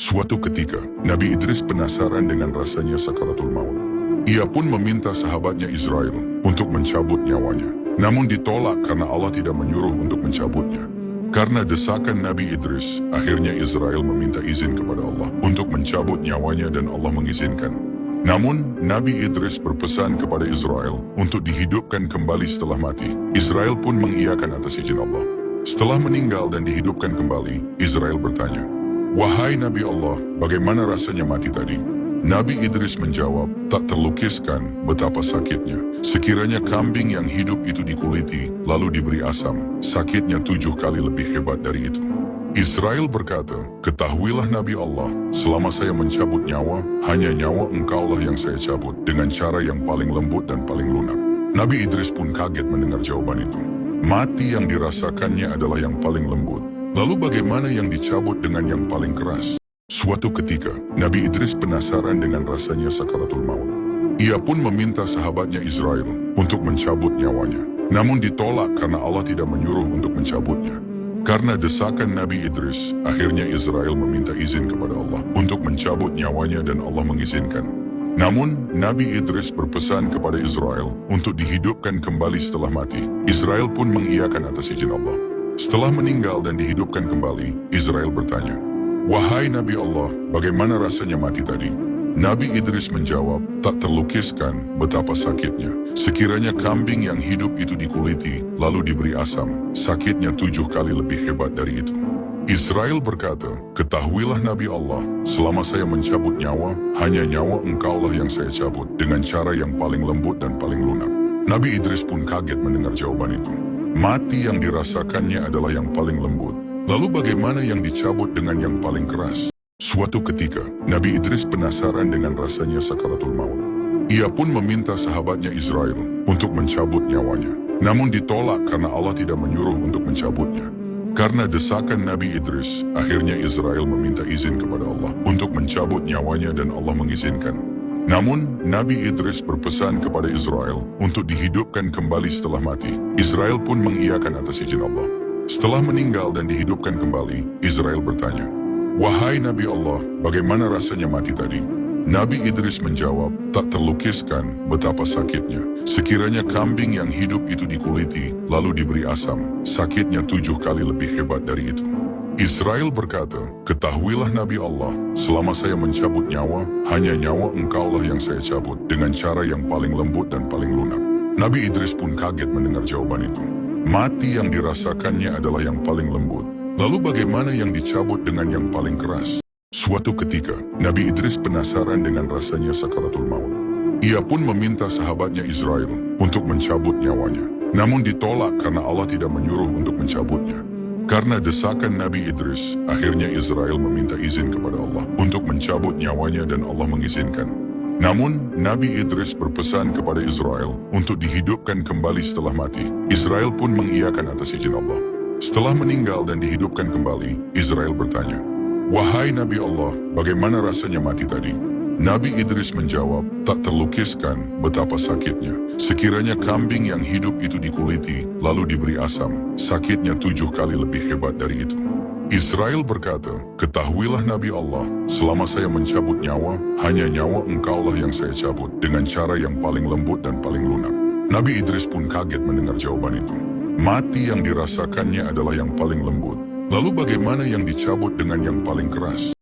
Suatu ketika, Nabi Idris penasaran dengan rasanya sakaratul maut. Ia pun meminta sahabatnya Israel untuk mencabut nyawanya. Namun ditolak karena Allah tidak menyuruh untuk mencabutnya. Karena desakan Nabi Idris, akhirnya Israel meminta izin kepada Allah untuk mencabut nyawanya dan Allah mengizinkan. Namun, Nabi Idris berpesan kepada Israel untuk dihidupkan kembali setelah mati. Israel pun mengiyakan atas izin Allah. Setelah meninggal dan dihidupkan kembali, Israel bertanya, "Wahai Nabi Allah, bagaimana rasanya mati tadi?" Nabi Idris menjawab, "Tak terlukiskan betapa sakitnya. Sekiranya kambing yang hidup itu dikuliti, lalu diberi asam, sakitnya 7 kali lebih hebat dari itu." Israel berkata, "Ketahuilah Nabi Allah, selama saya mencabut nyawa, hanya nyawa engkaulah yang saya cabut dengan cara yang paling lembut dan paling lunak." Nabi Idris pun kaget mendengar jawaban itu. Mati yang dirasakannya adalah yang paling lembut. Lalu bagaimana yang dicabut dengan yang paling keras? Suatu ketika, Nabi Idris penasaran dengan rasanya sakaratul maut. Ia pun meminta sahabatnya Israel untuk mencabut nyawanya. Namun ditolak karena Allah tidak menyuruh untuk mencabutnya. Karena desakan Nabi Idris, akhirnya Israel meminta izin kepada Allah untuk mencabut nyawanya dan Allah mengizinkan. Namun, Nabi Idris berpesan kepada Israel untuk dihidupkan kembali setelah mati. Israel pun mengiyakan atas izin Allah. Setelah meninggal dan dihidupkan kembali, Israel bertanya, "Wahai Nabi Allah, bagaimana rasanya mati tadi?" Nabi Idris menjawab, "Tak terlukiskan betapa sakitnya. Sekiranya kambing yang hidup itu dikuliti, lalu diberi asam, sakitnya 7 kali lebih hebat dari itu." Israel berkata, "Ketahuilah Nabi Allah, selama saya mencabut nyawa, hanya nyawa engkaulah yang saya cabut dengan cara yang paling lembut dan paling lunak." Nabi Idris pun kaget mendengar jawaban itu. Mati yang dirasakannya adalah yang paling lembut. Lalu bagaimana yang dicabut dengan yang paling keras? Suatu ketika, Nabi Idris penasaran dengan rasanya sakaratul maut. Ia pun meminta sahabatnya Israel untuk mencabut nyawanya. Namun ditolak karena Allah tidak menyuruh untuk mencabutnya. Karena desakan Nabi Idris, akhirnya Israel meminta izin kepada Allah untuk mencabut nyawanya dan Allah mengizinkan. Namun, Nabi Idris berpesan kepada Israel untuk dihidupkan kembali setelah mati. Israel pun mengiyakan atas izin Allah. Setelah meninggal dan dihidupkan kembali, Israel bertanya, "Wahai Nabi Allah, bagaimana rasanya mati tadi?" Nabi Idris menjawab, "Tak terlukiskan betapa sakitnya. Sekiranya kambing yang hidup itu dikuliti, lalu diberi asam, sakitnya 7 kali lebih hebat dari itu." Israel berkata, "Ketahuilah Nabi Allah, selama saya mencabut nyawa, hanya nyawa engkaulah yang saya cabut dengan cara yang paling lembut dan paling lunak." Nabi Idris pun kaget mendengar jawaban itu. Mati yang dirasakannya adalah yang paling lembut. Lalu bagaimana yang dicabut dengan yang paling keras? Suatu ketika, Nabi Idris penasaran dengan rasanya sakaratul maut. Ia pun meminta sahabatnya Israel untuk mencabut nyawanya. Namun ditolak karena Allah tidak menyuruh untuk mencabutnya. Karena desakan Nabi Idris, akhirnya Israel meminta izin kepada Allah untuk mencabut nyawanya dan Allah mengizinkan. Namun, Nabi Idris berpesan kepada Israel untuk dihidupkan kembali setelah mati. Israel pun mengiyakan atas izin Allah. Setelah meninggal dan dihidupkan kembali, Israel bertanya, "Wahai Nabi Allah, bagaimana rasanya mati tadi?" Nabi Idris menjawab, "Tak terlukiskan betapa sakitnya. Sekiranya kambing yang hidup itu dikuliti, lalu diberi asam, sakitnya 7 kali lebih hebat dari itu." Israel berkata, "Ketahuilah Nabi Allah, selama saya mencabut nyawa, hanya nyawa engkaulah yang saya cabut dengan cara yang paling lembut dan paling lunak." Nabi Idris pun kaget mendengar jawaban itu. Mati yang dirasakannya adalah yang paling lembut. Lalu bagaimana yang dicabut dengan yang paling keras?